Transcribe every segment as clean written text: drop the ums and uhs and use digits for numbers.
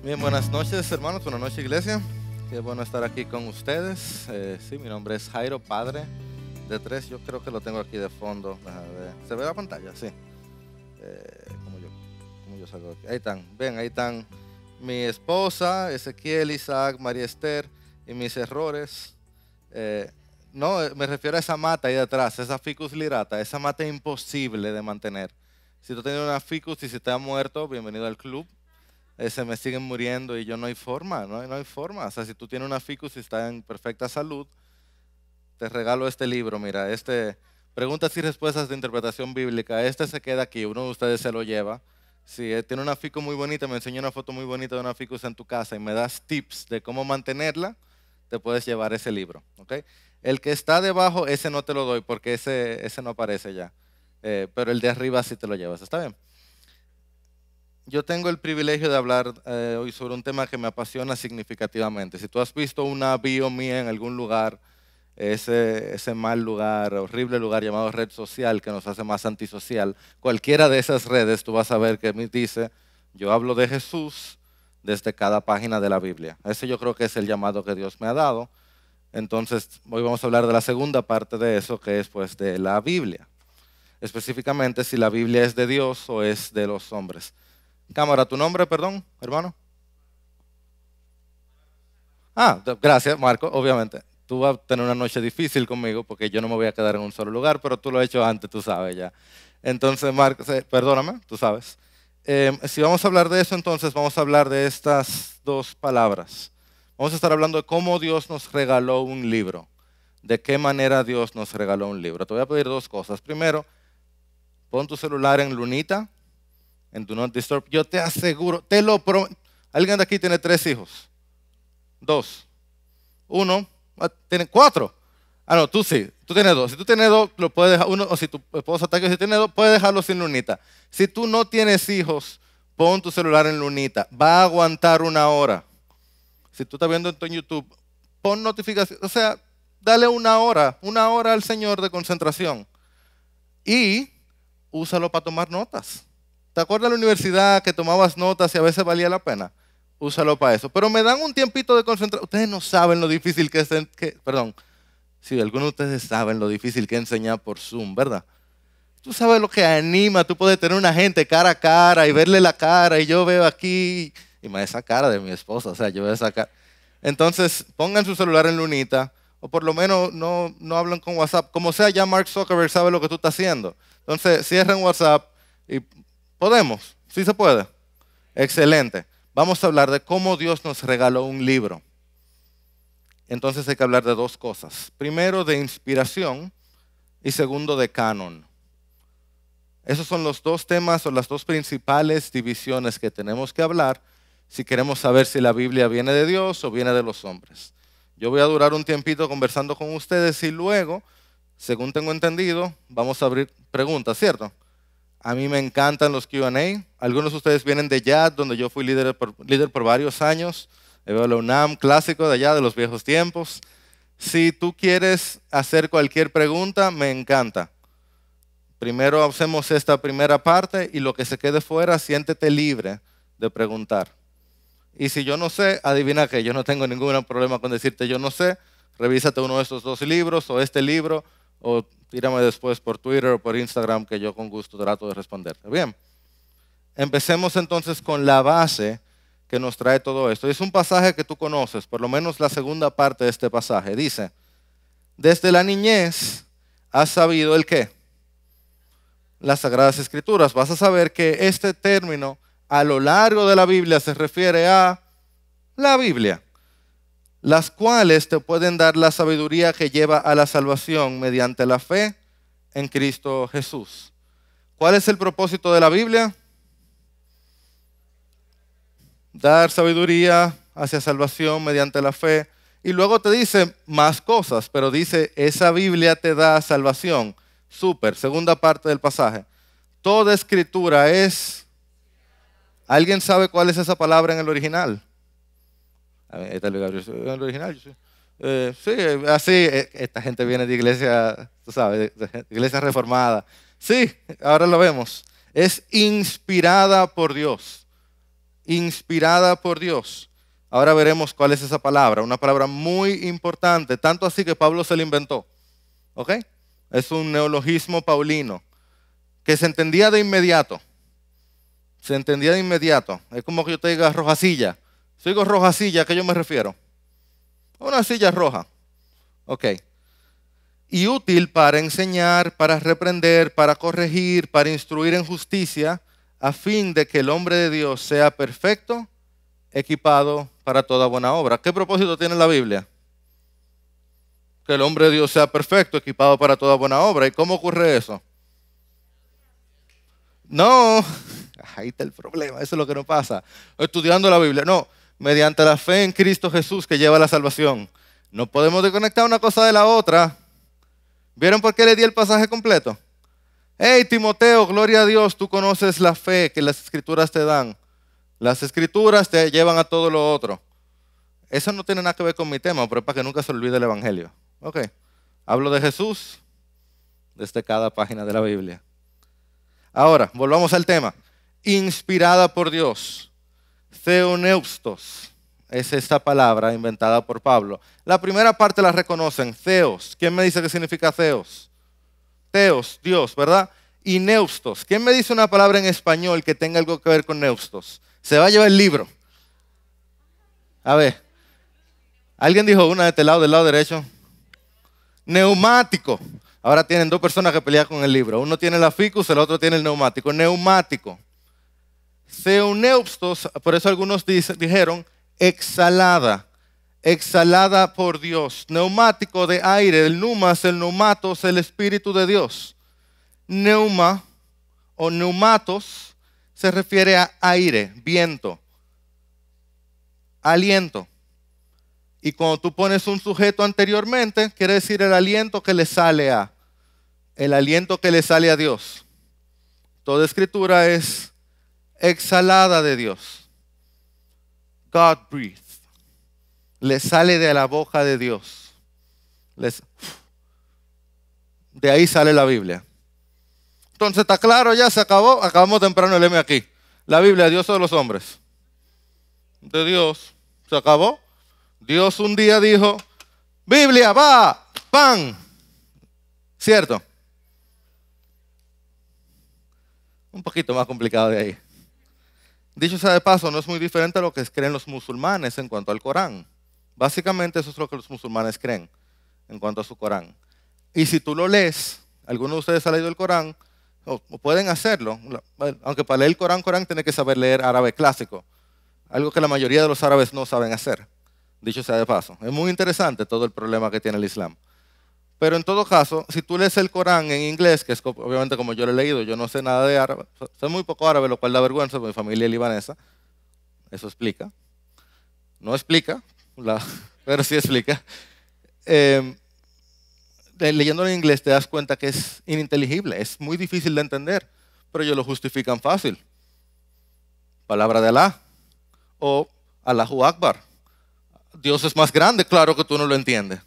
Bien, buenas noches hermanos, buenas noches iglesia. Qué bueno estar aquí con ustedes. Sí, mi nombre es Jairo, padre de tres. Yo creo que lo tengo aquí de fondo. ¿Se ve la pantalla? Sí. Como yo salgo aquí. Ahí están, ven, ahí están mi esposa, Ezequiel, Isaac, María Esther y mis errores. No, me refiero a esa mata ahí detrás, esa ficus lirata, esa mata imposible de mantener. Si tú tienes una ficus y si te has muerto, bienvenido al club. Se me siguen muriendo y yo no hay forma, no hay forma. O sea, si tú tienes una ficus y está en perfecta salud, te regalo este libro, mira, preguntas y respuestas de interpretación bíblica, se queda aquí, uno de ustedes se lo lleva. Si tiene una ficus muy bonita, me enseñó una foto muy bonita de una ficus en tu casa y me das tips de cómo mantenerla, te puedes llevar ese libro, ¿ok? El que está debajo, ese no te lo doy porque ese no aparece ya, pero el de arriba sí te lo llevas, ¿está bien? Yo tengo el privilegio de hablar hoy sobre un tema que me apasiona significativamente. Si tú has visto una bio mía en algún lugar, ese mal lugar, horrible lugar llamado red social que nos hace más antisocial, cualquiera de esas redes tú vas a ver que me dice, yo hablo de Jesús desde cada página de la Biblia. Ese yo creo que es el llamado que Dios me ha dado. Entonces, hoy vamos a hablar de la segunda parte de eso, que es pues de la Biblia. Específicamente si la Biblia es de Dios o es de los hombres. Cámara, ¿tu nombre, perdón, hermano? Gracias, Marco, obviamente. Tú vas a tener una noche difícil conmigo porque yo no me voy a quedar en un solo lugar, pero tú lo has hecho antes, tú sabes ya. Entonces, Marco, perdóname, tú sabes. Si vamos a hablar de eso, entonces vamos a hablar de estas dos palabras. Vamos a estar hablando de cómo Dios nos regaló un libro. De qué manera Dios nos regaló un libro. Te voy a pedir dos cosas. Primero, pon tu celular en lunita, en Do Not Disturb. Yo te aseguro, te lo prometo. ¿Alguien de aquí tiene 3 hijos? 2. 1. ¿Tiene 4? No, tú sí. Tú tienes 2. Si tú tienes 2, lo puedes dejar uno. O si tu esposa está aquí, si tiene 2, puedes dejarlo sin lunita. Si tú no tienes hijos, pon tu celular en lunita. Va a aguantar 1 hora. Si tú estás viendo esto en YouTube, pon notificación. O sea, dale 1 hora al Señor de concentración. Y úsalo para tomar notas. ¿Te acuerdas de la universidad que tomabas notas y a veces valía la pena? Úsalo para eso. Pero me dan un tiempito de concentración. Ustedes no saben lo difícil que es, perdón, sí, algunos de ustedes saben lo difícil que es enseñar por Zoom, ¿verdad? Tú sabes lo que anima, tú puedes tener una gente cara a cara y verle la cara y yo veo aquí, y más esa cara de mi esposa, o sea, yo veo esa cara. Entonces, pongan su celular en lunita, o por lo menos no hablen con WhatsApp. Como sea, ya Mark Zuckerberg sabe lo que tú estás haciendo. Entonces, cierren WhatsApp y podemos, sí se puede. Excelente. Vamos a hablar de cómo Dios nos regaló un libro. Entonces hay que hablar de 2 cosas. Primero, de inspiración y segundo, de canon. Esos son los 2 temas o las 2 principales divisiones que tenemos que hablar si queremos saber si la Biblia viene de Dios o viene de los hombres. Yo voy a durar un tiempito conversando con ustedes y luego, según tengo entendido, vamos a abrir preguntas, ¿cierto? A mí me encantan los Q&A. Algunos de ustedes vienen de YAD, donde yo fui líder por varios años. Veo la UNAM clásico de allá, de los viejos tiempos. Si tú quieres hacer cualquier pregunta, me encanta. Primero hacemos esta primera parte y lo que se quede fuera, siéntete libre de preguntar. Y si yo no sé, adivina que yo no tengo ningún problema con decirte yo no sé. Revísate uno de estos 2 libros o este libro o tírame después por Twitter o por Instagram que yo con gusto trato de responderte. Bien, empecemos entonces con la base que nos trae todo esto. Es un pasaje que tú conoces, por lo menos la segunda parte de este pasaje. Dice, desde la niñez has sabido ¿el qué? Las Sagradas Escrituras. Vas a saber que este término a lo largo de la Biblia se refiere a la Biblia, las cuales te pueden dar la sabiduría que lleva a la salvación mediante la fe en Cristo Jesús. ¿Cuál es el propósito de la Biblia? Dar sabiduría hacia salvación mediante la fe. Y luego te dice más cosas, pero dice, esa Biblia te da salvación. Súper, segunda parte del pasaje. Toda escritura es... ¿Alguien sabe cuál es esa palabra en el original? Ahí está el original. Sí, así, esta gente viene de iglesia, tú sabes, de iglesia reformada. Sí, ahora lo vemos. Es inspirada por Dios. inspirada por Dios. Ahora veremos cuál es esa palabra, una palabra muy importante, tanto así que Pablo se la inventó. ¿Ok? Es un neologismo paulino que se entendía de inmediato. Se entendía de inmediato. Es como que yo te diga roja silla. Si digo roja silla, ¿a qué yo me refiero? A una silla roja. Ok. Y útil para enseñar, para reprender, para corregir, para instruir en justicia, a fin de que el hombre de Dios sea perfecto, equipado para toda buena obra. ¿Qué propósito tiene la Biblia? Que el hombre de Dios sea perfecto, equipado para toda buena obra. ¿Y cómo ocurre eso? No, ahí está el problema, eso es lo que no pasa. Estudiando la Biblia, no, mediante la fe en Cristo Jesús que lleva la salvación. No podemos desconectar una cosa de la otra. ¿Vieron por qué le di el pasaje completo? Hey, Timoteo, gloria a Dios, tú conoces la fe que las escrituras te dan. Las escrituras te llevan a todo lo otro. Eso no tiene nada que ver con mi tema, pero es para que nunca se olvide el evangelio. Ok, hablo de Jesús desde cada página de la Biblia. Ahora, volvamos al tema. Inspirada por Dios. Theoneustos es esta palabra inventada por Pablo. La primera parte la reconocen, theos. ¿Quién me dice qué significa theos? Theos, Dios, ¿verdad? Y neustos. ¿Quién me dice una palabra en español que tenga algo que ver con neustos? Se va a llevar el libro. A ver. ¿Alguien dijo una de este lado, del lado derecho? Neumático. Ahora tienen dos personas que pelean con el libro. Uno tiene la ficus, el otro tiene el neumático. Neumático. Theoneustos, por eso algunos dijeron exhalada. Exhalada por Dios. Neumático de aire. El pneumas, el neumatos, el Espíritu de Dios. Neuma o neumatos se refiere a aire, viento, aliento. Y cuando tú pones un sujeto anteriormente, quiere decir el aliento que le sale a. El aliento que le sale a Dios. Toda escritura es exhalada de Dios. God breathed. Le sale de la boca de Dios. De ahí sale la Biblia. Entonces está claro, ya se acabó. Acabamos temprano el M aquí. La Biblia, Dios o de los hombres. De Dios. Se acabó. Dios un día dijo, Biblia, va, pan. ¿Cierto? Un poquito más complicado de ahí. Dicho sea de paso, no es muy diferente a lo que creen los musulmanes en cuanto al Corán. Básicamente eso es lo que los musulmanes creen en cuanto a su Corán. Y si tú lo lees, algunos de ustedes han leído el Corán, o pueden hacerlo, aunque para leer el Corán tiene que saber leer árabe clásico, algo que la mayoría de los árabes no saben hacer. Dicho sea de paso. Es muy interesante todo el problema que tiene el Islam. Pero en todo caso, si tú lees el Corán en inglés, que es obviamente como yo lo he leído, yo no sé nada de árabe, sé muy poco árabe, lo cual da vergüenza, porque mi familia es libanesa. Eso explica. No explica, pero sí explica. Leyéndolo en inglés te das cuenta que es ininteligible, es muy difícil de entender, pero ellos lo justifican fácil. Palabra de Alá o Allahu Akbar. Dios es más grande, claro que tú no lo entiendes.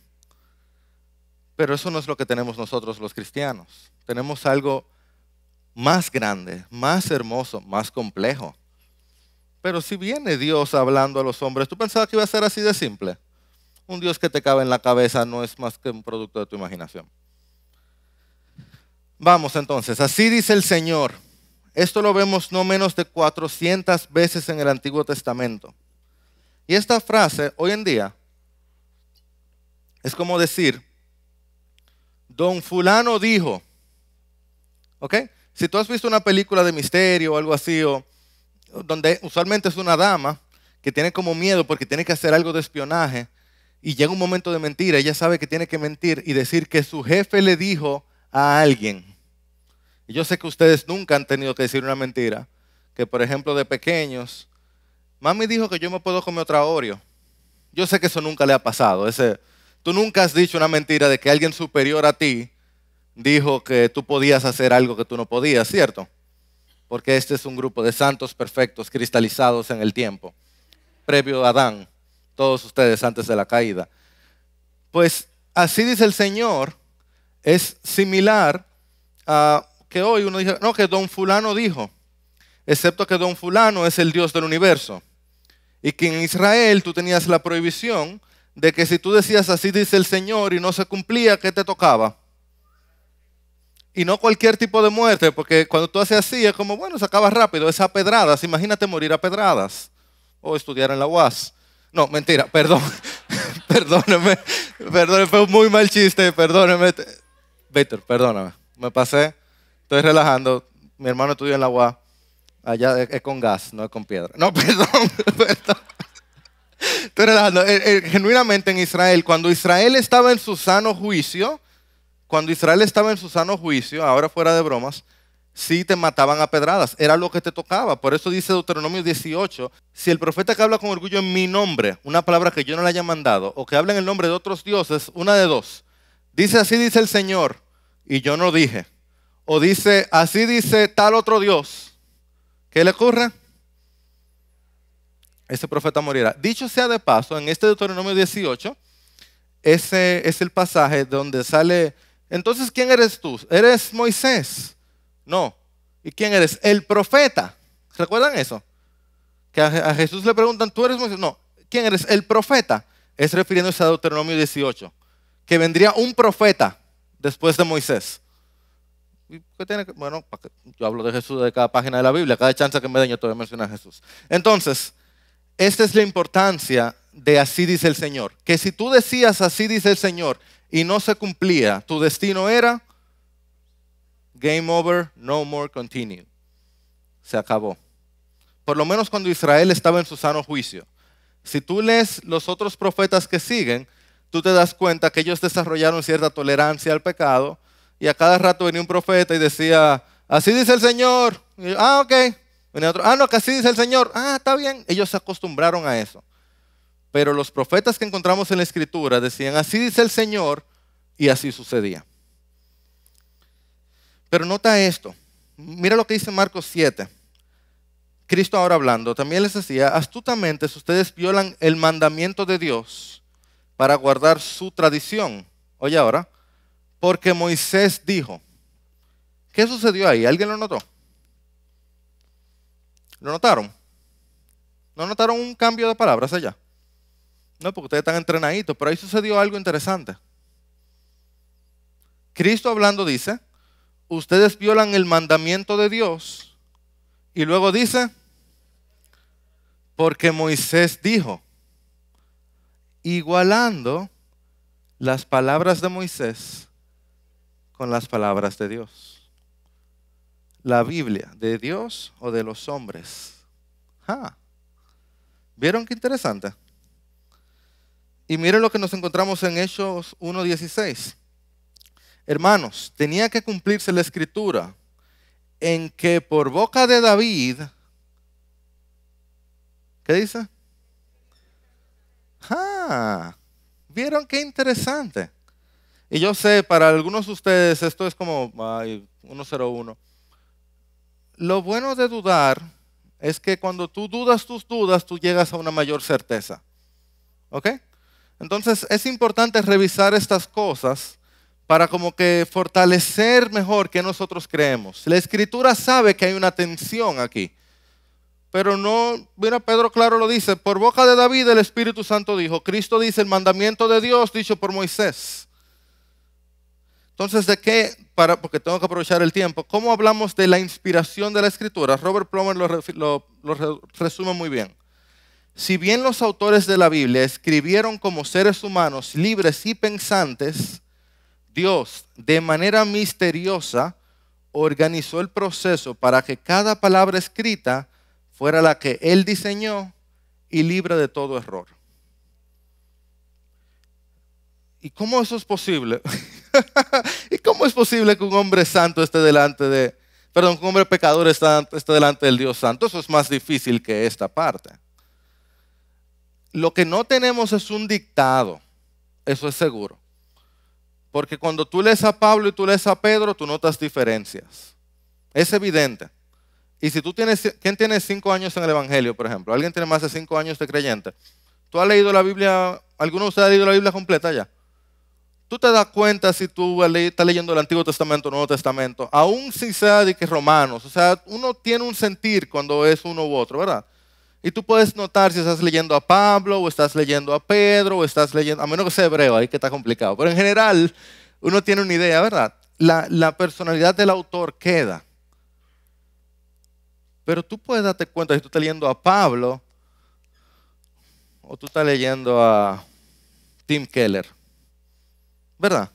Pero eso no es lo que tenemos nosotros los cristianos. Tenemos algo más grande, más hermoso, más complejo. Pero si viene Dios hablando a los hombres, ¿tú pensabas que iba a ser así de simple? Un Dios que te cabe en la cabeza no es más que un producto de tu imaginación. Vamos entonces, así dice el Señor. Esto lo vemos no menos de 400 veces en el Antiguo Testamento. Y esta frase, hoy en día, es como decir, don fulano dijo, ¿ok? Si tú has visto una película de misterio o algo así, o donde usualmente es una dama que tiene como miedo porque tiene que hacer algo de espionaje y llega un momento de mentira, ella sabe que tiene que mentir y decir que su jefe le dijo a alguien. Y yo sé que ustedes nunca han tenido que decir una mentira, que por ejemplo de pequeños, mami dijo que yo me puedo comer otra Oreo. Yo sé que eso nunca le ha pasado. Tú nunca has dicho una mentira de que alguien superior a ti dijo que tú podías hacer algo que tú no podías, ¿cierto? Porque este es un grupo de santos perfectos cristalizados en el tiempo, previo a Adán, todos ustedes antes de la caída. Pues así dice el Señor, es similar a que hoy uno dice, no, que don fulano dijo. excepto que don fulano es el Dios del universo. Y que en Israel tú tenías la prohibición de que si tú decías así dice el Señor y no se cumplía, ¿qué te tocaba? Y no cualquier tipo de muerte, porque cuando tú haces así es como, bueno, se acaba rápido, es a pedradas. Imagínate morir a pedradas o estudiar en la UAS. No, mentira, perdón, perdóneme, perdóneme, fue un muy mal chiste, perdóneme. Víctor, perdóname, me pasé, estoy relajando, mi hermano estudió en la UAS, allá es con gas, no es con piedra. No, perdón, perdón. Estoy relajando. Genuinamente en Israel, cuando Israel estaba en su sano juicio, ahora fuera de bromas, sí te mataban a pedradas, era lo que te tocaba. Por eso dice Deuteronomio 18, si el profeta que habla con orgullo en mi nombre, una palabra que yo no le haya mandado, o que habla en el nombre de otros dioses, una de dos, dice así dice el Señor, y yo no dije, o dice así dice tal otro Dios, ¿qué le ocurre? Ese profeta morirá. Dicho sea de paso, en este Deuteronomio 18, ese es el pasaje donde sale, entonces, ¿quién eres tú? ¿Eres Moisés? No. ¿Y quién eres? El profeta. ¿Recuerdan eso? Que a Jesús le preguntan, ¿tú eres Moisés? No. ¿Quién eres? El profeta. Es refiriéndose a Deuteronomio 18, que vendría un profeta después de Moisés. ¿Qué tiene que? Bueno, yo hablo de Jesús de cada página de la Biblia, cada chance que me den yo te voy a mencionar a Jesús. Entonces, esta es la importancia de así dice el Señor. Que si tú decías así dice el Señor y no se cumplía, tu destino era game over, no more continue. Se acabó. Por lo menos cuando Israel estaba en su sano juicio. Si tú lees los otros profetas que siguen, tú te das cuenta que ellos desarrollaron cierta tolerancia al pecado y a cada rato venía un profeta y decía, así dice el Señor. Y, ok. Venía otro, no, que así dice el Señor. Está bien. Ellos se acostumbraron a eso. Pero los profetas que encontramos en la Escritura decían, así dice el Señor, y así sucedía. Pero nota esto. Mira lo que dice Marcos 7. Cristo ahora hablando, también les decía, astutamente ustedes violan el mandamiento de Dios para guardar su tradición. Oye ahora, porque Moisés dijo. ¿Qué sucedió ahí? ¿Alguien lo notó? ¿Lo notaron? ¿No notaron un cambio de palabras allá? No, porque ustedes están entrenaditos, pero ahí sucedió algo interesante. Cristo hablando dice, ustedes violan el mandamiento de Dios, y luego dice, porque Moisés dijo, igualando las palabras de Moisés con las palabras de Dios. La Biblia, ¿de Dios o de los hombres? ¿Vieron qué interesante? Y miren lo que nos encontramos en Hechos 1:16. Hermanos, tenía que cumplirse la escritura en que por boca de David, ¿qué dice? ¿Vieron qué interesante? Y yo sé, para algunos de ustedes esto es como 101. Lo bueno de dudar es que cuando tú dudas tus dudas, tú llegas a una mayor certeza. ¿Ok? Entonces es importante revisar estas cosas para como que fortalecer mejor que nosotros creemos. La Escritura sabe que hay una tensión aquí. Pero no, mira, Pedro claro lo dice, por boca de David el Espíritu Santo dijo, Cristo dice el mandamiento de Dios dicho por Moisés. Entonces, ¿de qué? Porque tengo que aprovechar el tiempo. ¿Cómo hablamos de la inspiración de la Escritura? Robert Plummer lo resume muy bien. Si bien los autores de la Biblia escribieron como seres humanos libres y pensantes, Dios, de manera misteriosa, organizó el proceso para que cada palabra escrita fuera la que Él diseñó y libre de todo error. ¿Y cómo eso es posible? ¿Y cómo es posible que un hombre santo esté delante de, perdón, que un hombre pecador esté delante del Dios santo? Eso es más difícil que esta parte. Lo que no tenemos es un dictado, eso es seguro. Porque cuando tú lees a Pablo y tú lees a Pedro, tú notas diferencias. Es evidente. Y si tú tienes, ¿quién tiene 5 años en el Evangelio, por ejemplo? ¿Alguien tiene más de 5 años de creyente? ¿Tú has leído la Biblia, alguno de ustedes ha leído la Biblia completa ya? tú te das cuenta si tú estás leyendo el Antiguo Testamento o el Nuevo Testamento, aún si sea de que Romanos, o sea, uno tiene un sentir cuando es uno u otro, ¿verdad? Y tú puedes notar si estás leyendo a Pablo o estás leyendo a Pedro o estás leyendo, a menos que sea hebreo, ahí que está complicado. Pero en general, uno tiene una idea, ¿verdad? La personalidad del autor queda. Pero tú puedes darte cuenta si tú estás leyendo a Pablo o tú estás leyendo a Tim Keller, ¿verdad?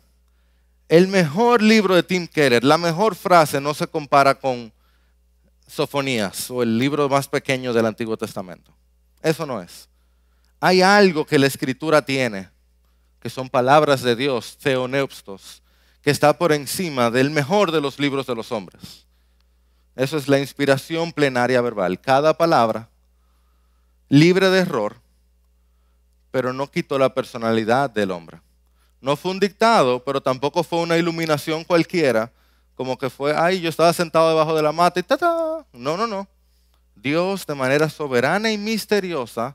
El mejor libro de Tim Keller, la mejor frase no se compara con Sofonías o el libro más pequeño del Antiguo Testamento. Eso no es. Hay algo que la Escritura tiene, que son palabras de Dios, theoneustos, que está por encima del mejor de los libros de los hombres. Eso es la inspiración plenaria verbal. Cada palabra, libre de error, pero no quitó la personalidad del hombre. No fue un dictado, pero tampoco fue una iluminación cualquiera, como que fue, ay, yo estaba sentado debajo de la mata y ¡ta-ta! No, no, no. Dios de manera soberana y misteriosa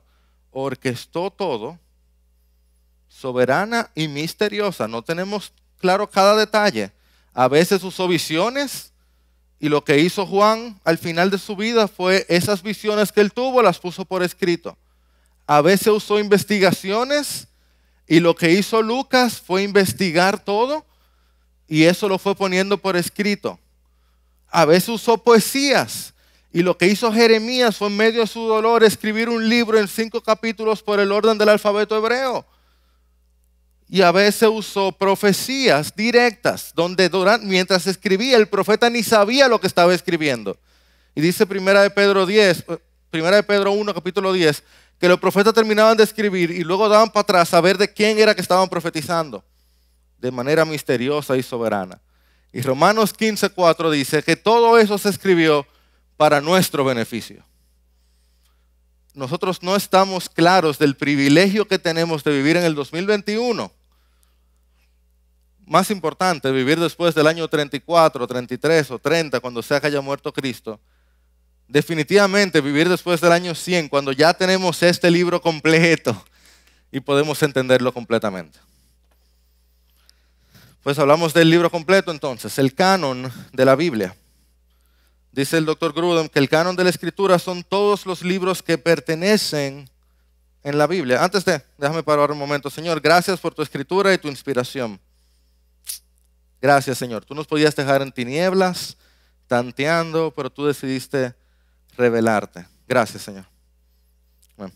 orquestó todo, soberana y misteriosa. No tenemos claro cada detalle. A veces usó visiones y lo que hizo Juan al final de su vida fue esas visiones que él tuvo, las puso por escrito. A veces usó investigaciones y lo que hizo Lucas fue investigar todo y eso lo fue poniendo por escrito. A veces usó poesías y lo que hizo Jeremías fue en medio de su dolor escribir un libro en 5 capítulos por el orden del alfabeto hebreo. Y a veces usó profecías directas donde mientras escribía el profeta ni sabía lo que estaba escribiendo. Y dice Primera de Pedro 1, capítulo 10, que los profetas terminaban de escribir y luego daban para atrás a ver de quién era que estaban profetizando, de manera misteriosa y soberana. Y Romanos 15:4 dice que todo eso se escribió para nuestro beneficio. Nosotros no estamos claros del privilegio que tenemos de vivir en el 2021. Más importante, vivir después del año 34, 33 o 30, cuando sea que haya muerto Cristo. Definitivamente vivir después del año 100, cuando ya tenemos este libro completo y podemos entenderlo completamente. Pues hablamos del libro completo entonces, el canon de la Biblia. Dice el Dr. Grudem que el canon de la Escritura son todos los libros que pertenecen en la Biblia. Déjame parar un momento. Señor, gracias por tu Escritura y tu inspiración. Gracias, Señor. Tú nos podías dejar en tinieblas, tanteando, pero tú decidiste revelarte. Gracias, Señor. Bueno.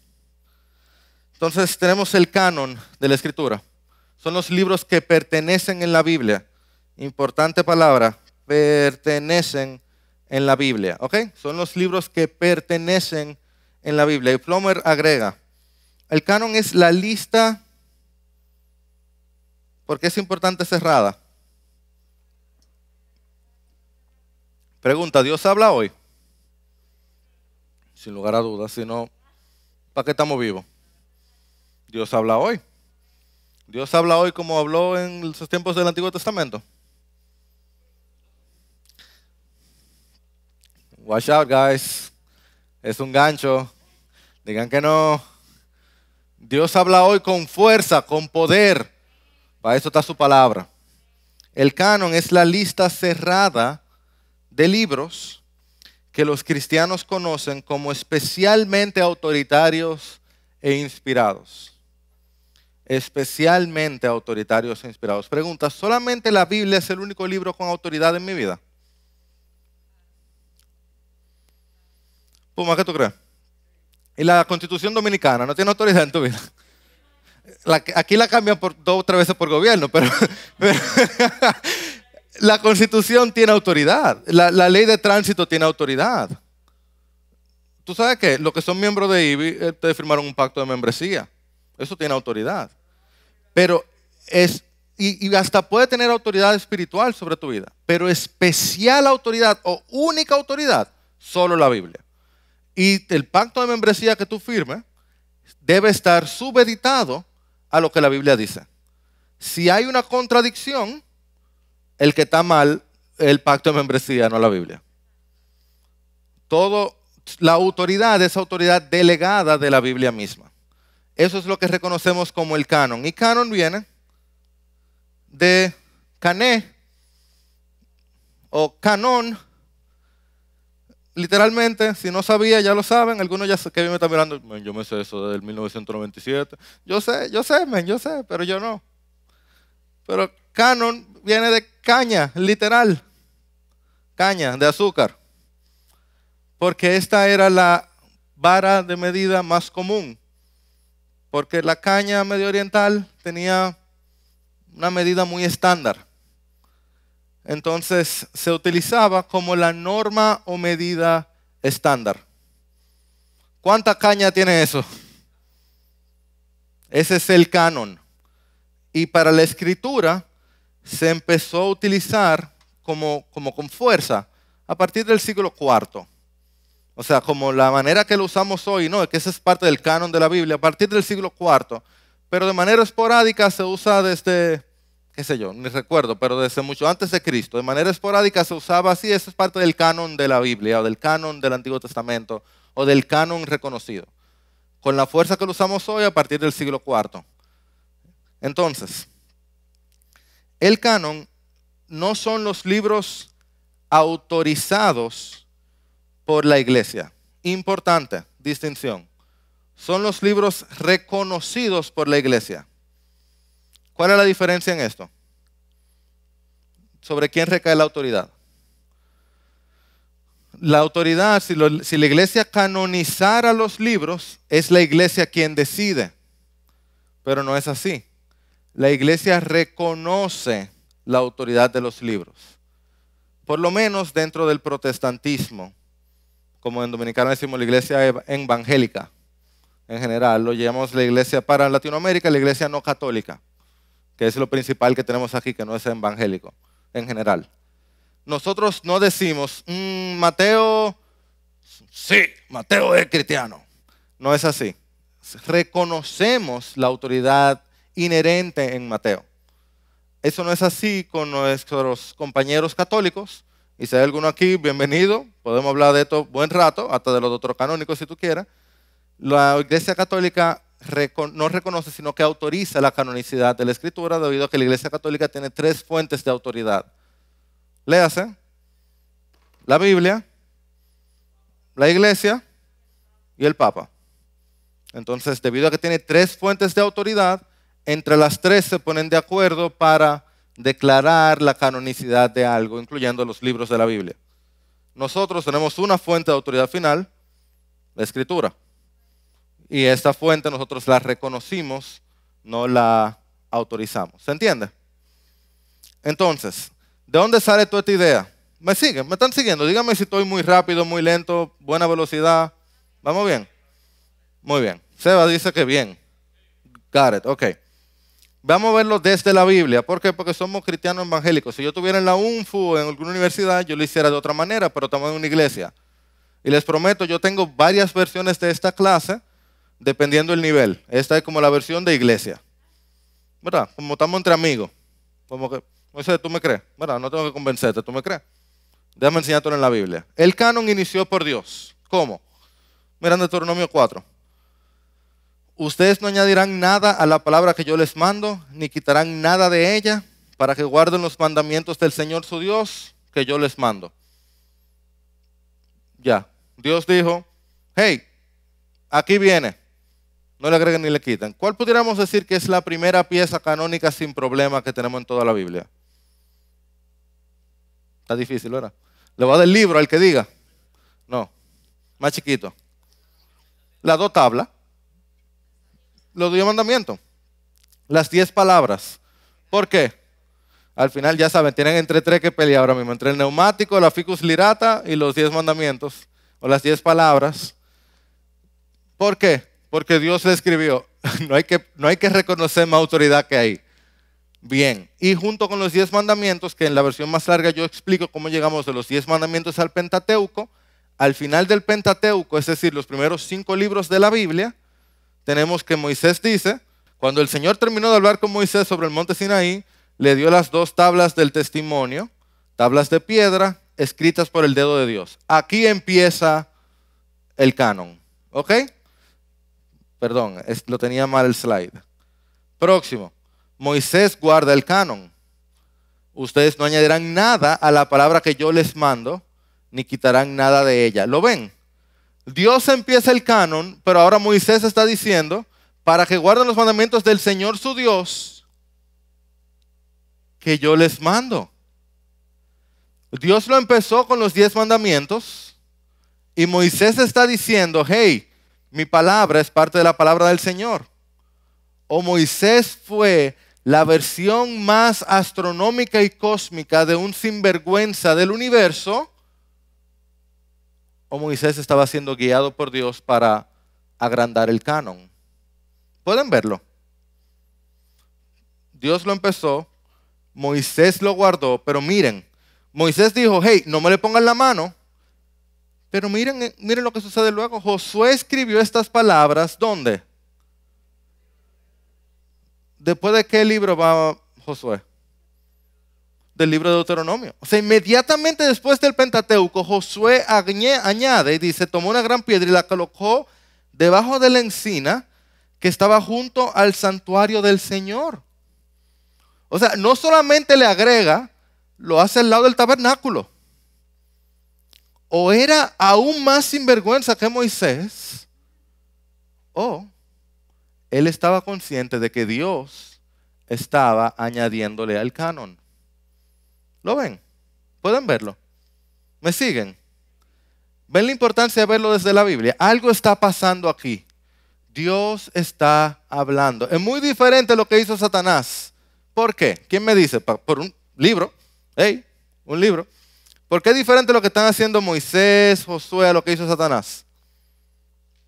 Entonces tenemos el canon de la Escritura. Son los libros que pertenecen en la Biblia. Importante palabra, pertenecen en la Biblia. ¿Ok? Son los libros que pertenecen en la Biblia. Y Plomer agrega, el canon es la lista, porque es importante cerrada. Pregunta, ¿Dios habla hoy? Sin lugar a dudas, si no, ¿para qué estamos vivos? Dios habla hoy. Dios habla hoy como habló en los tiempos del Antiguo Testamento. Watch out, guys. Es un gancho. Digan que no. Dios habla hoy con fuerza, con poder. Para eso está su palabra. El canon es la lista cerrada de libros que los cristianos conocen como especialmente autoritarios e inspirados. Especialmente autoritarios e inspirados. Pregunta, ¿solamente la Biblia es el único libro con autoridad en mi vida? Puma, ¿qué tú crees? ¿Y la Constitución Dominicana no tiene autoridad en tu vida? Aquí la cambian 2 o 3 veces por gobierno, pero la Constitución tiene autoridad. La ley de tránsito tiene autoridad. ¿Tú sabes qué? Los que son miembros de IBI te firmaron un pacto de membresía. Eso tiene autoridad. Pero y hasta puede tener autoridad espiritual sobre tu vida. Pero especial autoridad o única autoridad, solo la Biblia. Y el pacto de membresía que tú firmes debe estar subeditado a lo que la Biblia dice. Si hay una contradicción, el que está mal, el pacto de membresía, no la Biblia. La autoridad es autoridad delegada de la Biblia misma. Eso es lo que reconocemos como el canon. Y canon viene de cané o canón, literalmente, si no sabía, ya lo saben, algunos ya que me están mirando, "Men, yo me sé eso del 1997, yo sé, men, yo sé, pero yo no. Pero canon viene de caña, literal, caña de azúcar, porque esta era la vara de medida más común, porque la caña medio oriental tenía una medida muy estándar. Entonces se utilizaba como la norma o medida estándar. ¿Cuánta caña tiene eso? Ese es el canon. Y para la escritura se empezó a utilizar como con fuerza a partir del siglo IV. O sea, como la manera que lo usamos hoy, no, es que esa es parte del canon de la Biblia, a partir del siglo IV. Pero de manera esporádica se usa desde, qué sé yo, ni recuerdo, pero desde mucho antes de Cristo. De manera esporádica se usaba así, eso es parte del canon de la Biblia, o del canon del Antiguo Testamento, o del canon reconocido. Con la fuerza que lo usamos hoy a partir del siglo IV. Entonces, el canon no son los libros autorizados por la iglesia. Importante distinción. Son los libros reconocidos por la iglesia. ¿Cuál es la diferencia en esto? ¿Sobre quién recae la autoridad? La autoridad, si la iglesia canonizara los libros, es la iglesia quien decide. Pero no es así. La iglesia reconoce la autoridad de los libros. Por lo menos dentro del protestantismo. Como en dominicano decimos la iglesia evangélica. En general, lo llamamos la iglesia para Latinoamérica, la iglesia no católica, que es lo principal que tenemos aquí, que no es evangélico, en general. Nosotros no decimos, Mateo, sí, Mateo es cristiano. No es así. Reconocemos la autoridad inherente en Mateo. Eso no es así con nuestros compañeros católicos. Y si hay alguno aquí, bienvenido. Podemos hablar de esto buen rato, hasta de los deuterocanónicos si tú quieres. La Iglesia Católica no reconoce, sino que autoriza la canonicidad de la Escritura, debido a que la Iglesia Católica tiene 3 fuentes de autoridad. Léase: la Biblia, la Iglesia y el Papa. Entonces, debido a que tiene 3 fuentes de autoridad, entre las 3 se ponen de acuerdo para declarar la canonicidad de algo, incluyendo los libros de la Biblia. Nosotros tenemos una fuente de autoridad final, la Escritura. Y esta fuente nosotros la reconocimos, no la autorizamos. ¿Se entiende? Entonces, ¿de dónde sale toda esta idea? ¿Me siguen? ¿Me están siguiendo? Díganme si estoy muy rápido, muy lento, buena velocidad. ¿Vamos bien? Muy bien. Seba dice que bien. Got it, ok. Vamos a verlo desde la Biblia. ¿Por qué? Porque somos cristianos evangélicos. Si yo estuviera en la UNFU o en alguna universidad, yo lo hiciera de otra manera, pero estamos en una iglesia. Y les prometo, yo tengo varias versiones de esta clase, dependiendo del nivel. Esta es como la versión de iglesia. ¿Verdad? Como estamos entre amigos. Como que, Moisés, ¿tú me crees? ¿Verdad? No tengo que convencerte, ¿tú me crees? Déjame enseñarte en la Biblia. El canon inició por Dios. ¿Cómo? Mira en Deuteronomio 4. Ustedes no añadirán nada a la palabra que yo les mando, ni quitarán nada de ella, para que guarden los mandamientos del Señor su Dios, que yo les mando. Ya. Dios dijo, hey, aquí viene. No le agreguen ni le quitan. ¿Cuál pudiéramos decir que es la primera pieza canónica sin problema que tenemos en toda la Biblia? Está difícil, ¿verdad? Le voy a dar el libro al que diga. No, más chiquito. Las 2 tablas. Los 10 mandamientos. Las 10 palabras. ¿Por qué? Al final ya saben, tienen entre 3 que pelear ahora mismo. Entre el neumático, la ficus lirata y los 10 mandamientos. O las 10 palabras. ¿Por qué? Porque Dios le escribió. No hay que reconocer más autoridad que hay. Bien. Y junto con los 10 mandamientos, que en la versión más larga yo explico cómo llegamos de los 10 mandamientos al Pentateuco. Al final del Pentateuco, es decir, los primeros 5 libros de la Biblia, tenemos que Moisés dice, cuando el Señor terminó de hablar con Moisés sobre el monte Sinaí, le dio las 2 tablas del testimonio, tablas de piedra, escritas por el dedo de Dios. Aquí empieza el canon. ¿Ok? Perdón, lo tenía mal el slide. Próximo. Moisés guarda el canon. Ustedes no añadirán nada a la palabra que yo les mando, ni quitarán nada de ella. ¿Lo ven? Dios empieza el canon, pero ahora Moisés está diciendo, para que guarden los mandamientos del Señor su Dios, que yo les mando. Dios lo empezó con los 10 mandamientos, y Moisés está diciendo, hey, mi palabra es parte de la palabra del Señor. O Moisés fue la versión más astronómica y cósmica de un sinvergüenza del universo, o Moisés estaba siendo guiado por Dios para agrandar el canon. ¿Pueden verlo? Dios lo empezó, Moisés lo guardó, pero miren, Moisés dijo, hey, no me le pongan la mano, pero miren lo que sucede luego. Josué escribió estas palabras, ¿dónde? ¿Después de qué libro va Josué? Del libro de Deuteronomio. O sea, inmediatamente después del Pentateuco, Josué añade y dice, tomó una gran piedra y la colocó debajo de la encina que estaba junto al santuario del Señor. O sea, no solamente le agrega, lo hace al lado del tabernáculo. O era aún más sinvergüenza que Moisés, o él estaba consciente de que Dios estaba añadiéndole al canon. ¿Lo ven? ¿Pueden verlo? ¿Me siguen? ¿Ven la importancia de verlo desde la Biblia? Algo está pasando aquí. Dios está hablando. Es muy diferente a lo que hizo Satanás. ¿Por qué? ¿Quién me dice? Por un libro. Hey, un libro. ¿Por qué es diferente lo que están haciendo Moisés, Josué, a lo que hizo Satanás?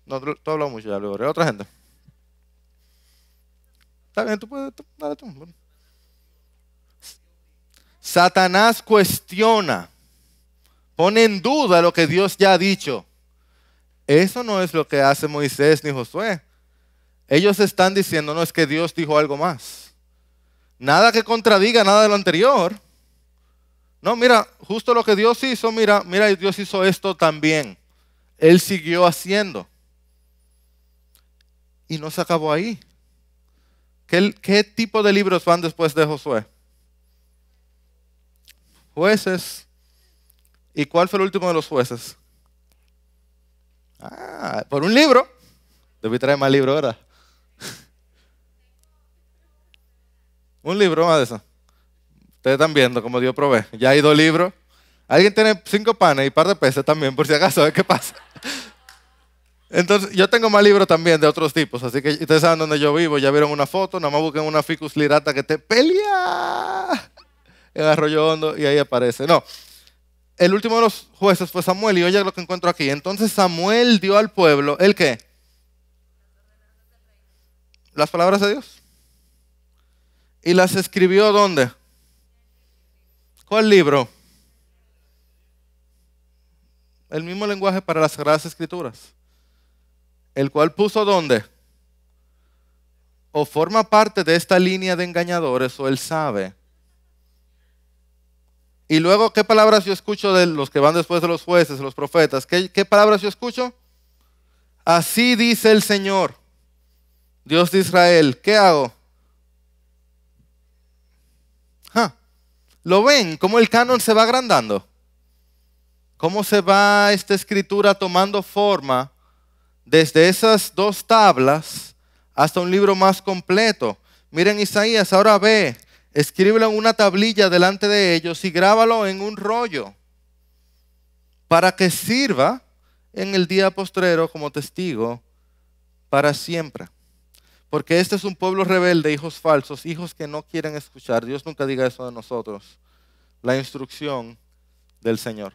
No, tú has hablado mucho ya, luego. ¿Otra gente? Está bien, tú puedes. Dale tú. Satanás cuestiona, pone en duda lo que Dios ya ha dicho. Eso no es lo que hace Moisés ni Josué. Ellos están diciendo, no, es que Dios dijo algo más. Nada que contradiga nada de lo anterior. No, mira, justo lo que Dios hizo, mira, Dios hizo esto también. Él siguió haciendo. Y no se acabó ahí. ¿Qué tipo de libros van después de Josué? Jueces. ¿Y cuál fue el último de los jueces? Por un libro. Debí traer más libros, ¿verdad? Un libro más de eso. Ustedes están viendo como Dios provee. Ya hay 2 libros. Alguien tiene 5 panes y un par de peces también, por si acaso, a ver qué pasa. Entonces, yo tengo más libros también de otros tipos, así que ustedes saben dónde yo vivo, ya vieron una foto, nada más busquen una ficus lirata que te pelea en Arroyo Hondo y ahí aparece. No, el último de los jueces fue Samuel y oye lo que encuentro aquí. Entonces Samuel dio al pueblo, ¿el qué? Las palabras de Dios. ¿Y las escribió dónde? ¿Cuál libro? El mismo lenguaje para las Sagradas Escrituras. El cual puso ¿dónde? O forma parte de esta línea de engañadores o él sabe. Y luego, ¿qué palabras yo escucho de los que van después de los jueces, los profetas? ¿Qué palabras yo escucho? Así dice el Señor, Dios de Israel. ¿Qué hago? ¿Lo ven? ¿Cómo el canon se va agrandando? ¿Cómo se va esta escritura tomando forma desde esas 2 tablas hasta un libro más completo? Miren Isaías, ahora ve, escríbelo en una tablilla delante de ellos y grábalo en un rollo para que sirva en el día postrero como testigo para siempre. Porque este es un pueblo rebelde, hijos falsos, hijos que no quieren escuchar. Dios nunca diga eso de nosotros. La instrucción del Señor.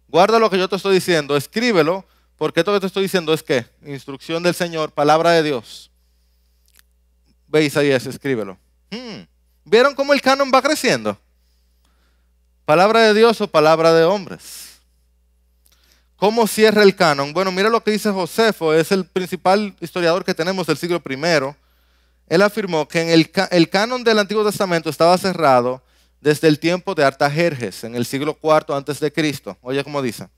Guarda lo que yo te estoy diciendo, escríbelo, porque esto que te estoy diciendo es ¿qué? Instrucción del Señor, palabra de Dios. Ve Isaías, escríbelo. ¿Vieron cómo el canon va creciendo? ¿Palabra de Dios o palabra de hombres? ¿Cómo cierra el canon? Bueno, mira lo que dice Josefo, es el principal historiador que tenemos del siglo I. Él afirmó que el canon del Antiguo Testamento estaba cerrado desde el tiempo de Artajerjes, en el siglo IV antes de Cristo. Oye cómo dice.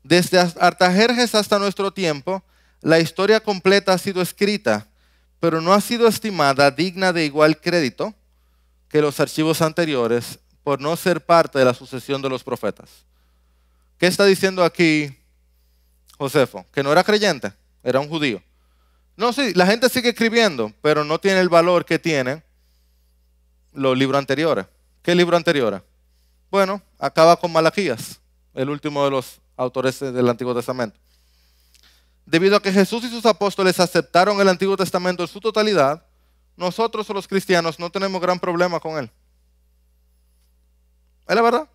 Desde Artajerjes hasta nuestro tiempo, la historia completa ha sido escrita, pero no ha sido estimada digna de igual crédito que los archivos anteriores por no ser parte de la sucesión de los profetas. ¿Qué está diciendo aquí Josefo? Que no era creyente, era un judío. No, sí, la gente sigue escribiendo, pero no tiene el valor que tienen los libros anteriores. ¿Qué libro anteriores? Bueno, acaba con Malaquías, el último de los autores del Antiguo Testamento. Debido a que Jesús y sus apóstoles aceptaron el Antiguo Testamento en su totalidad, nosotros los cristianos no tenemos gran problema con él. ¿Es la verdad?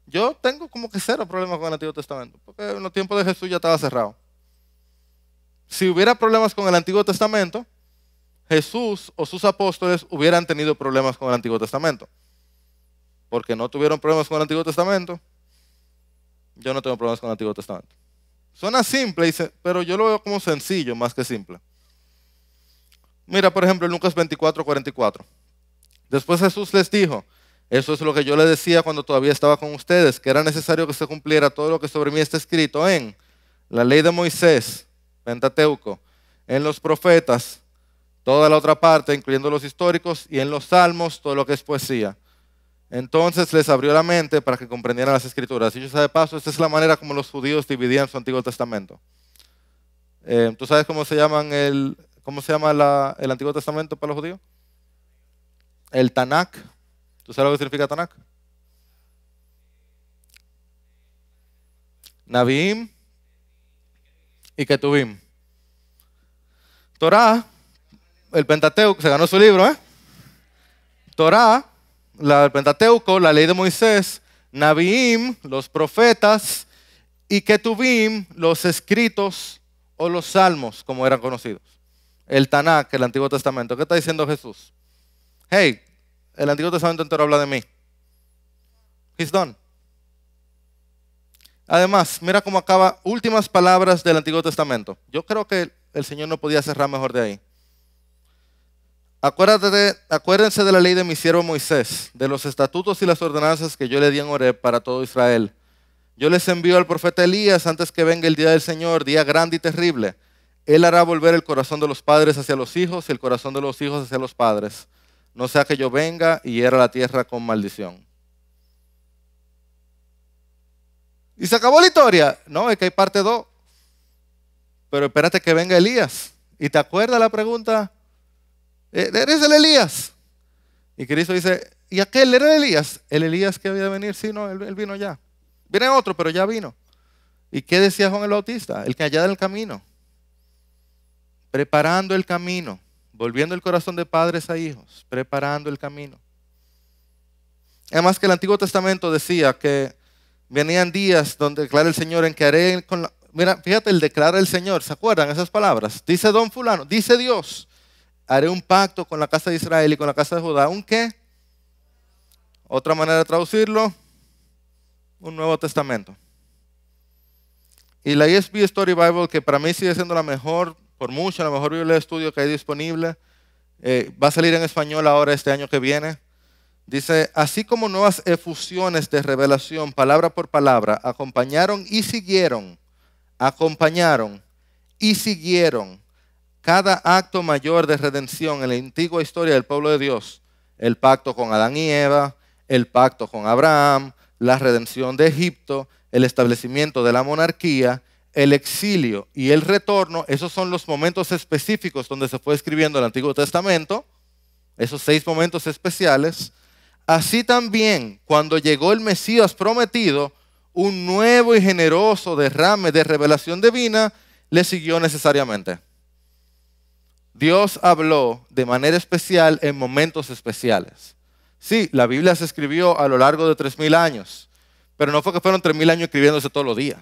Yo tengo como que cero problemas con el Antiguo Testamento, porque en los tiempos de Jesús ya estaba cerrado. Si hubiera problemas con el Antiguo Testamento, Jesús o sus apóstoles hubieran tenido problemas con el Antiguo Testamento. Porque no tuvieron problemas con el Antiguo Testamento, yo no tengo problemas con el Antiguo Testamento. Suena simple, pero yo lo veo como sencillo más que simple. Mira, por ejemplo, en Lucas 24:44. Después Jesús les dijo: eso es lo que yo les decía cuando todavía estaba con ustedes, que era necesario que se cumpliera todo lo que sobre mí está escrito en la ley de Moisés, Pentateuco, en los profetas, toda la otra parte, incluyendo los históricos, y en los salmos, todo lo que es poesía. Entonces les abrió la mente para que comprendieran las escrituras. Y yo sé de paso, esta es la manera como los judíos dividían su Antiguo Testamento. ¿Tú sabes cómo se llama el Antiguo Testamento para los judíos? El Tanakh. ¿Tú sabes lo que significa Tanakh? Naviim y Ketuvim. Torah, el Pentateuco, se ganó su libro, ¿eh? Torah, el Pentateuco, la ley de Moisés, Naviim, los profetas, y Ketuvim, los escritos o los salmos, como eran conocidos. El Tanakh, el Antiguo Testamento. ¿Qué está diciendo Jesús? Hey, el Antiguo Testamento entero habla de mí. He's done. Además, mira cómo acaba, últimas palabras del Antiguo Testamento. Yo creo que el Señor no podía cerrar mejor de ahí. Acuérdense de la ley de mi siervo Moisés, de los estatutos y las ordenanzas que yo le di en Horeb para todo Israel. Yo les envío al profeta Elías antes que venga el día del Señor, día grande y terrible. Él hará volver el corazón de los padres hacia los hijos y el corazón de los hijos hacia los padres. No sea que yo venga y hiera la tierra con maldición. ¿Y se acabó la historia? No, es que hay parte 2. Pero espérate que venga Elías. ¿Y te acuerdas la pregunta? ¿Eres el Elías? Y Cristo dice, ¿y aquel era el Elías? ¿El Elías que había de venir? Sí, no, él vino ya. Viene otro, pero ya vino. ¿Y qué decía Juan el Bautista? El que allá del camino. Preparando el camino. Volviendo el corazón de padres a hijos. Preparando el camino. Además que el Antiguo Testamento decía que venían días donde declara el Señor en que haré con la... Mira, fíjate el declara el Señor. ¿Se acuerdan esas palabras? Dice don fulano, dice Dios. Haré un pacto con la casa de Israel y con la casa de Judá. ¿Un qué? Otra manera de traducirlo. Un Nuevo Testamento. Y la ESV Story Bible, que para mí sigue siendo la mejor, por mucho, la mejor Biblia de estudio que hay disponible, va a salir en español ahora este año que viene. Dice, así como nuevas efusiones de revelación, palabra por palabra, acompañaron y siguieron cada acto mayor de redención en la antigua historia del pueblo de Dios. El pacto con Adán y Eva, el pacto con Abraham, la redención de Egipto, el establecimiento de la monarquía, el exilio y el retorno. Esos son los momentos específicos donde se fue escribiendo el Antiguo Testamento, esos 6 momentos especiales. Así también, cuando llegó el Mesías prometido, un nuevo y generoso derrame de revelación divina le siguió necesariamente. Dios habló de manera especial en momentos especiales. Sí, la Biblia se escribió a lo largo de 3000 años, pero no fue que fueron 3000 años escribiéndose todos los días.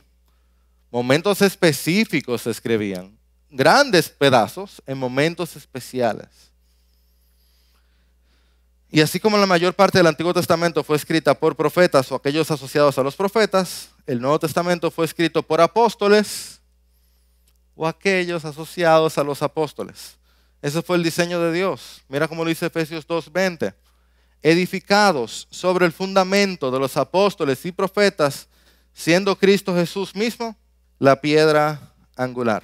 Momentos específicos se escribían, grandes pedazos en momentos especiales. Y así como la mayor parte del Antiguo Testamento fue escrita por profetas o aquellos asociados a los profetas, el Nuevo Testamento fue escrito por apóstoles o aquellos asociados a los apóstoles. Ese fue el diseño de Dios. Mira cómo lo dice Efesios 2:20. Edificados sobre el fundamento de los apóstoles y profetas, siendo Cristo Jesús mismo la piedra angular.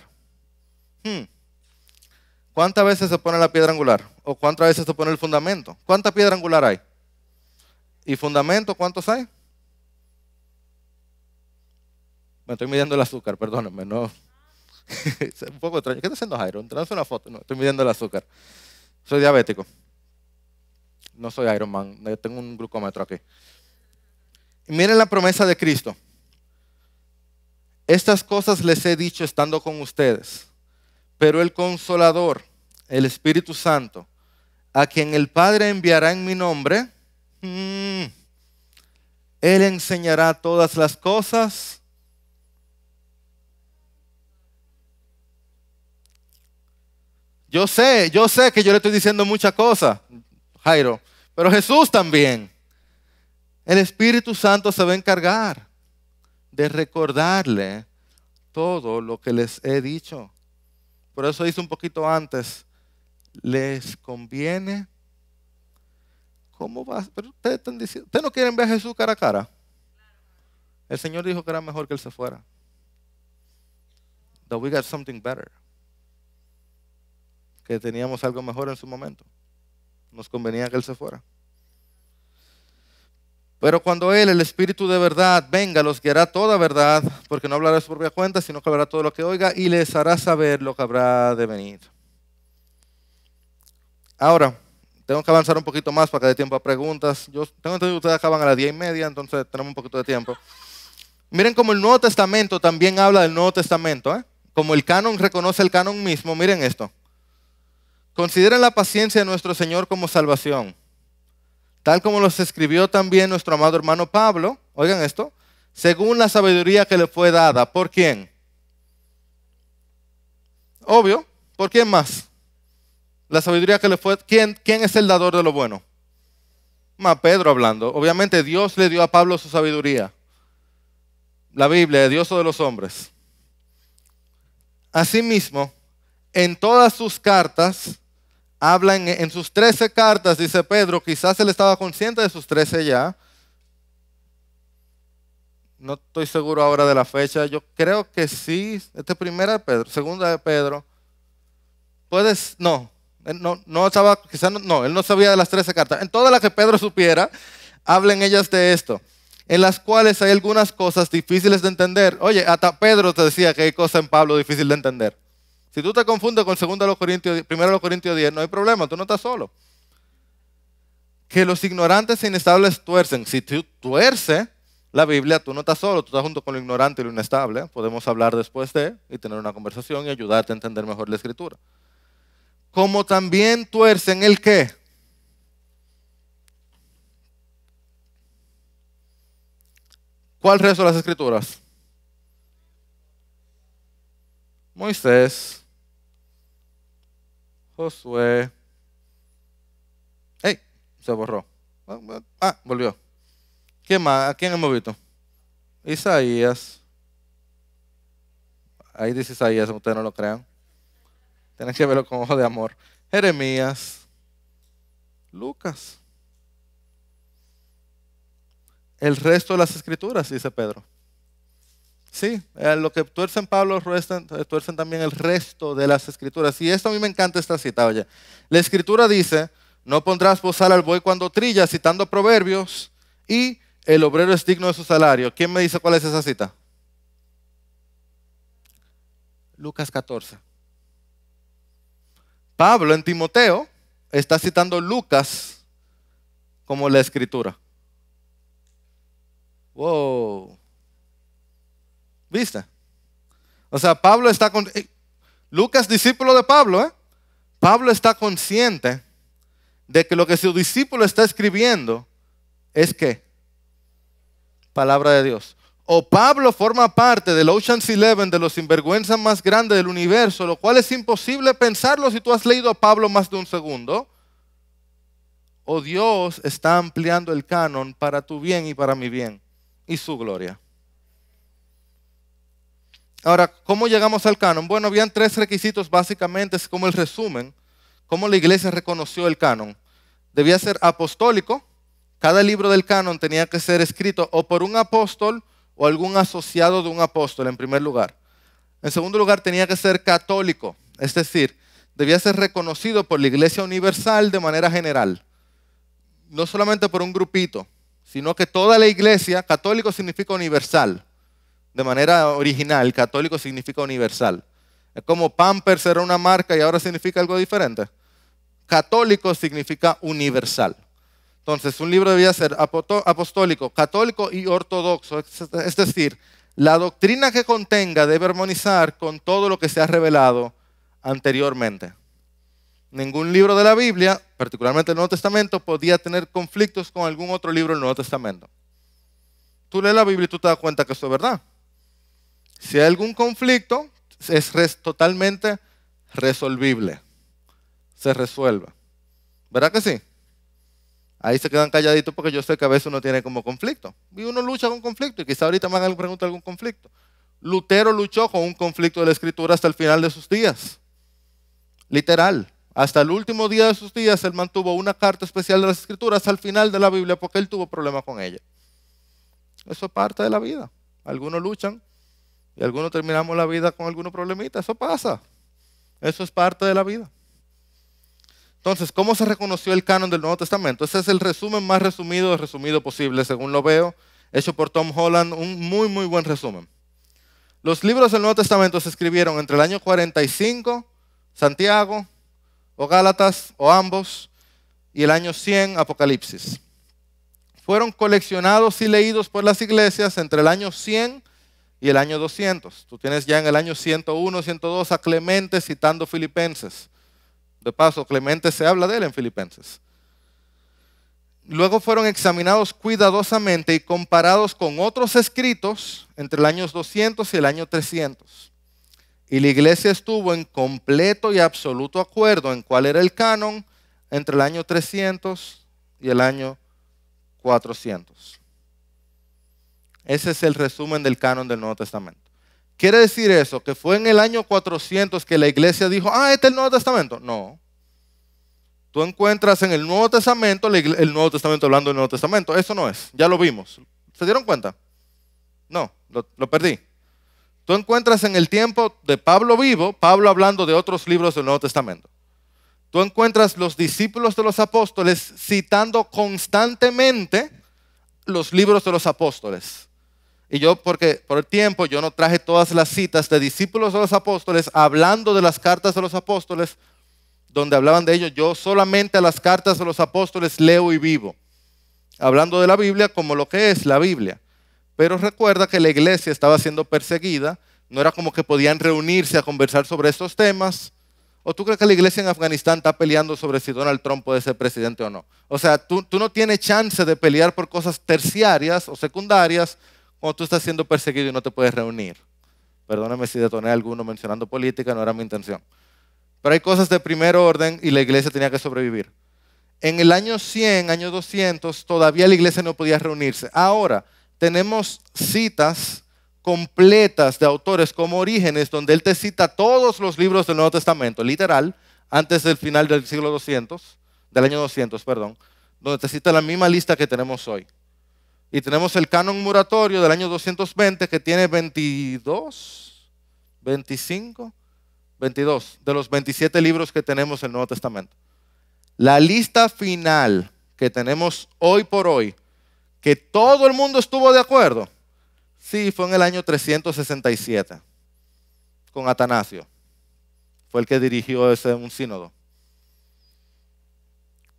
¿Cuántas veces se pone la piedra angular? ¿O cuántas veces se pone el fundamento? ¿Cuánta piedra angular hay? ¿Y fundamento cuántos hay? Me estoy midiendo el azúcar, perdónenme, no. Es un poco extraño. ¿Qué está haciendo Jairo? Tráeme una foto. No, estoy midiendo el azúcar. Soy diabético. No soy Iron Man. Tengo un glucómetro aquí. Y miren la promesa de Cristo. Estas cosas les he dicho estando con ustedes. Pero el Consolador, el Espíritu Santo, a quien el Padre enviará en mi nombre, Él enseñará todas las cosas. Yo sé que yo le estoy diciendo muchas cosas, Jairo, pero Jesús también. El Espíritu Santo se va a encargar de recordarle todo lo que les he dicho. Por eso hice un poquito antes. Les conviene. ¿Cómo va? Pero ustedes están diciendo, ¿ustedes no quieren ver a Jesús cara a cara? El Señor dijo que era mejor que Él se fuera. That we got something better. Que teníamos algo mejor en su momento. Nos convenía que Él se fuera. Pero cuando Él, el Espíritu de verdad, venga, los guiará toda verdad, porque no hablará de su propia cuenta, sino que hablará todo lo que oiga y les hará saber lo que habrá de venir. Ahora, tengo que avanzar un poquito más para que dé tiempo a preguntas. Yo tengo entendido que ustedes acaban a las 10:30, entonces tenemos un poquito de tiempo. Miren cómo el Nuevo Testamento también habla del Nuevo Testamento, ¿eh? Como el canon reconoce el canon mismo, miren esto. Consideren la paciencia de nuestro Señor como salvación, tal como los escribió también nuestro amado hermano Pablo, oigan esto, según la sabiduría que le fue dada. ¿Por quién? Obvio, ¿por quién más? La sabiduría que le fue, ¿quién es el dador de lo bueno? Pedro hablando. Obviamente Dios le dio a Pablo su sabiduría. La Biblia, Dios o de los hombres. Asimismo, en todas sus cartas, habla en sus 13 cartas, dice Pedro, quizás él estaba consciente de sus 13 ya. No estoy seguro ahora de la fecha. Yo creo que sí. Esta es primera de Pedro, segunda de Pedro. Puedes, no. No estaba, quizás no, él no sabía de las 13 cartas. En todas las que Pedro supiera, hablen ellas de esto, en las cuales hay algunas cosas difíciles de entender. Oye, hasta Pedro te decía que hay cosas en Pablo difíciles de entender. Si tú te confundes con 1 Corintios 10, no hay problema, tú no estás solo. Que los ignorantes e inestables tuercen. Si tú tuerces la Biblia, tú no estás solo, tú estás junto con lo ignorante y lo inestable. Podemos hablar después y tener una conversación y ayudarte a entender mejor la Escritura. Como también tuercen el qué. ¿Cuál resto de las Escrituras? Moisés, Josué. ¡Ey! Se borró. Volvió. ¿Quién más? ¿A quién hemos visto? Isaías. Ahí dice Isaías, aunque ustedes no lo crean. Tienen que verlo con ojo de amor. Jeremías. Lucas. El resto de las Escrituras, dice Pedro. Sí, lo que tuercen Pablo, tuercen también el resto de las Escrituras. Y esto a mí me encanta esta cita, oye. La Escritura dice, no pondrás bozal al buey cuando trilla, citando proverbios, y el obrero es digno de su salario. ¿Quién me dice cuál es esa cita? Lucas 14. Pablo en Timoteo está citando Lucas como la Escritura. Wow. ¿Viste? O sea, Pablo está con... Lucas, discípulo de Pablo, ¿eh? Pablo está consciente de que lo que su discípulo está escribiendo es ¿qué? Palabra de Dios. O Pablo forma parte del Ocean's 11, de los sinvergüenzas más grandes del universo, lo cual es imposible pensarlo si tú has leído a Pablo más de un segundo. O Dios está ampliando el canon para tu bien y para mi bien y su gloria. Ahora, ¿cómo llegamos al canon? Bueno, habían 3 requisitos básicamente, es como el resumen, cómo la iglesia reconoció el canon. Debía ser apostólico, cada libro del canon tenía que ser escrito o por un apóstol o algún asociado de un apóstol en primer lugar. En segundo lugar, tenía que ser católico, es decir, debía ser reconocido por la Iglesia Universal de manera general. No solamente por un grupito, sino que toda la iglesia, católico significa universal. De manera original, católico significa universal. Es como Pampers era una marca y ahora significa algo diferente. Católico significa universal. Entonces, un libro debía ser apostólico, católico y ortodoxo. Es decir, la doctrina que contenga debe armonizar con todo lo que se ha revelado anteriormente. Ningún libro de la Biblia, particularmente el Nuevo Testamento, podía tener conflictos con algún otro libro del Nuevo Testamento. Tú lees la Biblia y tú te das cuenta que eso es verdad. Si hay algún conflicto, es totalmente resolvible. Se resuelve. ¿Verdad que sí? Ahí se quedan calladitos porque yo sé que a veces uno tiene como conflicto. Y uno lucha con conflicto. Y quizá ahorita me hagan pregunta de algún conflicto. Lutero luchó con un conflicto de la Escritura hasta el final de sus días. Literal. Hasta el último día de sus días, él mantuvo una carta especial de las Escrituras al final de la Biblia porque él tuvo problemas con ella. Eso es parte de la vida. Algunos luchan y algunos terminamos la vida con algunos problemitas. Eso pasa. Eso es parte de la vida. Entonces, ¿cómo se reconoció el canon del Nuevo Testamento? Ese es el resumen más resumido posible, según lo veo, hecho por Tom Holland, un muy, muy buen resumen. Los libros del Nuevo Testamento se escribieron entre el año 45, Santiago, o Gálatas, o ambos, y el año 100, Apocalipsis. Fueron coleccionados y leídos por las iglesias entre el año 100 y el año 200. Tú tienes ya en el año 101, 102 a Clemente citando Filipenses. De paso, Clemente se habla de él en Filipenses. Luego fueron examinados cuidadosamente y comparados con otros escritos entre el año 200 y el año 300. Y la iglesia estuvo en completo y absoluto acuerdo en cuál era el canon entre el año 300 y el año 400. Ese es el resumen del canon del Nuevo Testamento. ¿Quiere decir eso? ¿Que fue en el año 400 que la iglesia dijo, este es el Nuevo Testamento? No. Tú encuentras en el Nuevo Testamento, el Nuevo Testamento hablando del Nuevo Testamento. Eso no es, ya lo vimos. ¿Se dieron cuenta? No, lo perdí. Tú encuentras en el tiempo de Pablo vivo, Pablo hablando de otros libros del Nuevo Testamento. Tú encuentras los discípulos de los apóstoles citando constantemente los libros de los apóstoles. Y yo, porque por el tiempo, yo no traje todas las citas de discípulos de los apóstoles hablando de las cartas de los apóstoles, donde hablaban de ellos. Yo solamente a las cartas de los apóstoles leo y vivo, hablando de la Biblia como lo que es la Biblia. Pero recuerda que la iglesia estaba siendo perseguida, no era como que podían reunirse a conversar sobre estos temas. ¿O tú crees que la iglesia en Afganistán está peleando sobre si Donald Trump puede ser presidente o no? O sea, tú no tienes chance de pelear por cosas terciarias o secundarias cuando tú estás siendo perseguido y no te puedes reunir. Perdóname si detoné a alguno mencionando política, no era mi intención. Pero hay cosas de primer orden y la iglesia tenía que sobrevivir. En el año 100, año 200, todavía la iglesia no podía reunirse. Ahora, tenemos citas completas de autores como Orígenes, donde él te cita todos los libros del Nuevo Testamento, literal, antes del final del siglo 200, del año 200, perdón, donde te cita la misma lista que tenemos hoy. Y tenemos el canon muratorio del año 220 que tiene 22, 25, 22 de los 27 libros que tenemos en el Nuevo Testamento. La lista final que tenemos hoy por hoy, que todo el mundo estuvo de acuerdo, sí, fue en el año 367 con Atanasio. Fue el que dirigió un sínodo.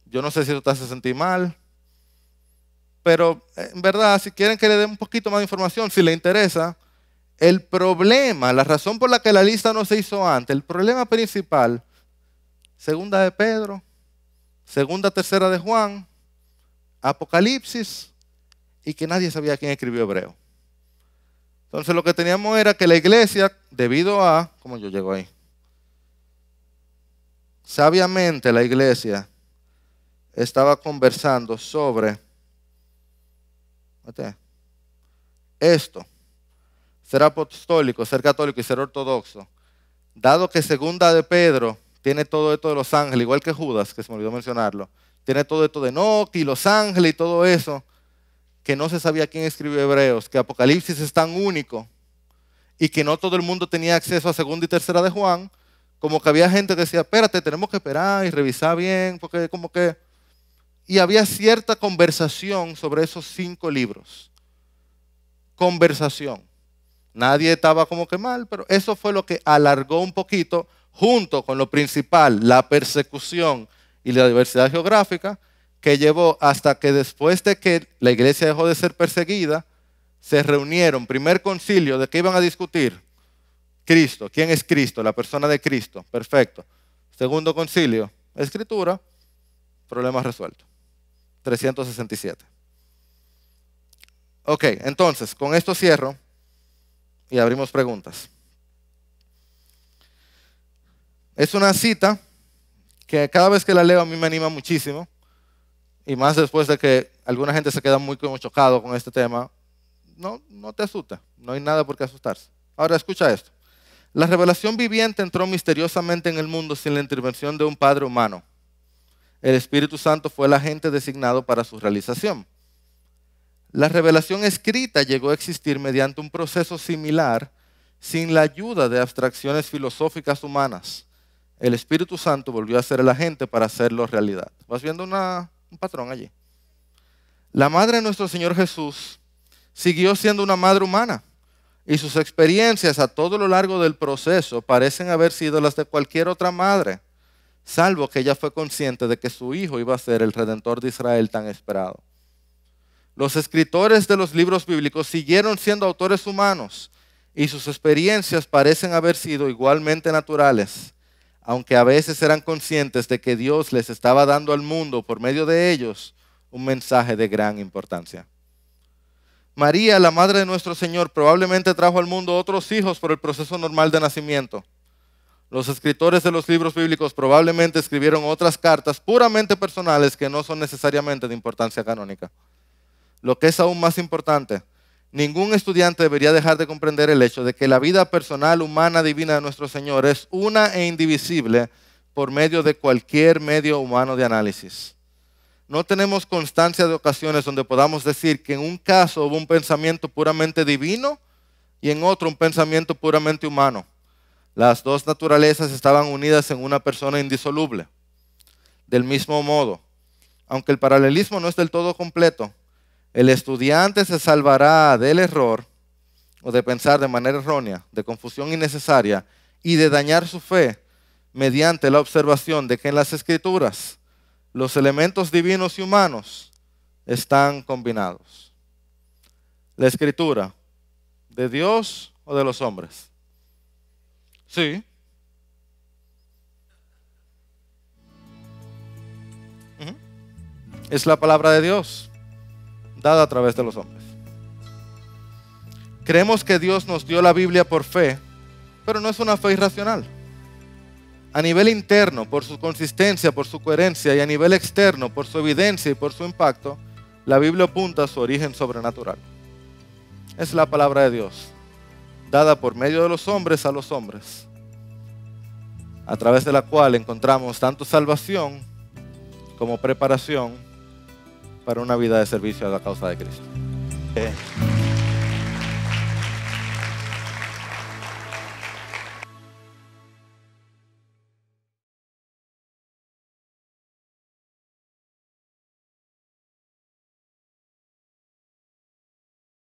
Yo no sé si eso te hace sentir mal, pero en verdad, si quieren que le dé un poquito más de información, si le interesa, el problema, la razón por la que la lista no se hizo antes, el problema principal, segunda de Pedro, segunda, tercera de Juan, Apocalipsis, y que nadie sabía quién escribió Hebreo. Entonces lo que teníamos era que la iglesia, debido a, ¿cómo yo llego ahí? Sabiamente la iglesia estaba conversando sobre esto, ser apostólico, ser católico y ser ortodoxo, dado que segunda de Pedro tiene todo esto de los ángeles, igual que Judas, que se me olvidó mencionarlo, tiene todo esto de Enoch y los ángeles y todo eso, que no se sabía quién escribió Hebreos, que Apocalipsis es tan único y que no todo el mundo tenía acceso a segunda y tercera de Juan, como que había gente que decía, espérate, tenemos que esperar y revisar bien, porque como que... Y había cierta conversación sobre esos 5 libros. Conversación. Nadie estaba como que mal, pero eso fue lo que alargó un poquito, junto con lo principal, la persecución y la diversidad geográfica, que llevó hasta que después de que la iglesia dejó de ser perseguida, se reunieron, primer concilio, ¿de qué iban a discutir? Cristo. ¿Quién es Cristo? La persona de Cristo. Perfecto. Segundo concilio, escritura, problema resuelto. 367. Ok, entonces, con esto cierro y abrimos preguntas. Es una cita que cada vez que la leo a mí me anima muchísimo, y más después de que alguna gente se queda muy como chocado con este tema. No te asusta, no hay nada por qué asustarse. Ahora escucha esto. La revelación viviente entró misteriosamente en el mundo sin la intervención de un padre humano. El Espíritu Santo fue el agente designado para su realización. La revelación escrita llegó a existir mediante un proceso similar, sin la ayuda de abstracciones filosóficas humanas. El Espíritu Santo volvió a ser el agente para hacerlo realidad. ¿Vas viendo un patrón allí? La madre de nuestro Señor Jesús siguió siendo una madre humana, y sus experiencias a todo lo largo del proceso parecen haber sido las de cualquier otra madre, salvo que ella fue consciente de que su hijo iba a ser el Redentor de Israel tan esperado. Los escritores de los libros bíblicos siguieron siendo autores humanos, y sus experiencias parecen haber sido igualmente naturales, aunque a veces eran conscientes de que Dios les estaba dando al mundo por medio de ellos un mensaje de gran importancia. María, la madre de nuestro Señor, probablemente trajo al mundo otros hijos por el proceso normal de nacimiento. Los escritores de los libros bíblicos probablemente escribieron otras cartas puramente personales que no son necesariamente de importancia canónica. Lo que es aún más importante, ningún estudiante debería dejar de comprender el hecho de que la vida personal, humana, divina de nuestro Señor es una e indivisible por medio de cualquier medio humano de análisis. No tenemos constancia de ocasiones donde podamos decir que en un caso hubo un pensamiento puramente divino y en otro un pensamiento puramente humano. Las dos naturalezas estaban unidas en una persona indisoluble. Del mismo modo, aunque el paralelismo no es del todo completo, el estudiante se salvará del error o de pensar de manera errónea, de confusión innecesaria y de dañar su fe mediante la observación de que en las Escrituras los elementos divinos y humanos están combinados. La Escritura, ¿de Dios o de los hombres? Sí. Es la palabra de Dios, dada a través de los hombres. Creemos que Dios nos dio la Biblia por fe, pero no es una fe irracional. A nivel interno, por su consistencia, por su coherencia, y a nivel externo, por su evidencia y por su impacto, la Biblia apunta a su origen sobrenatural. Es la palabra de Dios, dada por medio de los hombres a los hombres, a través de la cual encontramos tanto salvación como preparación para una vida de servicio a la causa de Cristo.